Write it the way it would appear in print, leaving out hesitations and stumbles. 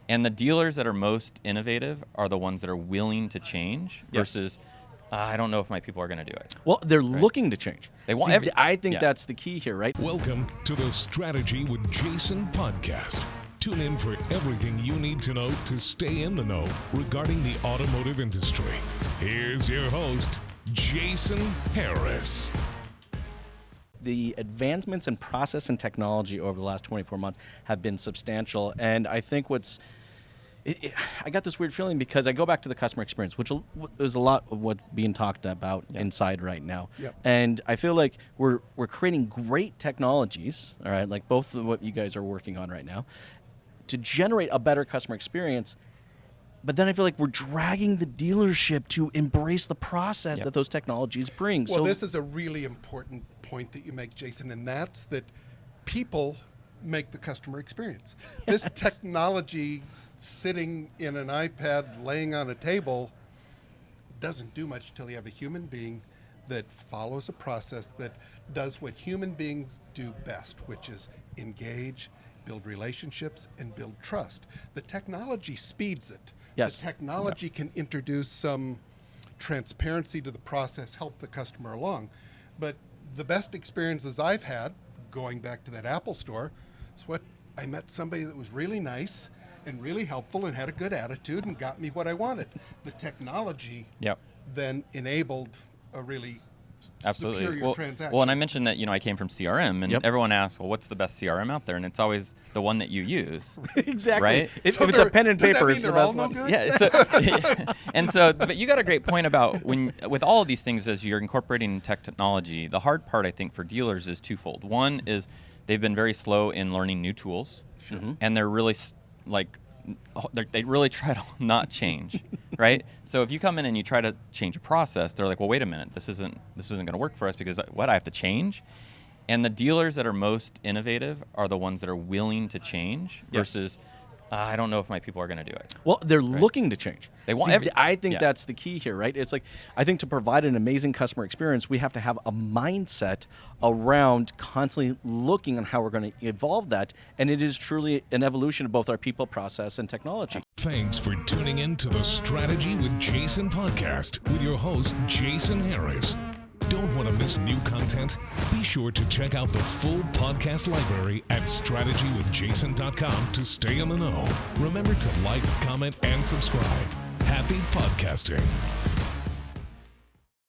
And the dealers that are most innovative are the ones that are willing to change versus, I don't know if my people are going to do it. Well, they're looking to change. They want I think that's the key here, right? Welcome to the Strategy with Jason podcast. Tune in for everything you need to know to stay in the know regarding the automotive industry. Here's your host, Jason Harris. The advancements in process and technology over the last 24 months have been substantial. And I think I got this weird feeling because I go back to the customer experience, which is a lot of what's being talked about inside right now. Yep. And I feel like we're creating great technologies, all right, like both of what you guys are working on right now, to generate a better customer experience. But then I feel like we're dragging the dealership to embrace the process that those technologies bring. Well, this is a really important point that you make, Jason, and that's that people make the customer experience. Yes. This technology sitting in an iPad, laying on a table, doesn't do much until you have a human being that follows a process that does what human beings do best, which is engage, build relationships, and build trust. The technology speeds it. Yes. The technology can introduce some transparency to the process, help the customer along. But the best experiences I've had, going back to that Apple store, is what I met somebody that was really nice and really helpful and had a good attitude and got me what I wanted. The technology then enabled a really superior transaction. Well, and I mentioned that, I came from CRM, and everyone asks, well, what's the best CRM out there? And it's always the one that you use. Exactly. Right? If it's a pen and paper, it's the best one. Good? Yeah. But you got a great point about with all of these things, as you're incorporating technology, the hard part, I think, for dealers is twofold. One is they've been very slow in learning new tools, and they're really they really try to not change, right? So if you come in and you try to change a process, they're like, well, wait a minute, this isn't going to work for us because I have to change. And the dealers that are most innovative are the ones that are willing to change versus, I don't know if my people are going to do it. Well, they're looking to change. They want. I think that's the key here, right? It's like, I think to provide an amazing customer experience, we have to have a mindset around constantly looking on how we're going to evolve that. And it is truly an evolution of both our people, process, and technology. Thanks for tuning in to the Strategy with Jason podcast with your host, Jason Harris. Don't want to miss new content? Be sure to check out the full podcast library at strategywithjason.com to stay in the know. Remember to like, comment, and subscribe. Happy podcasting.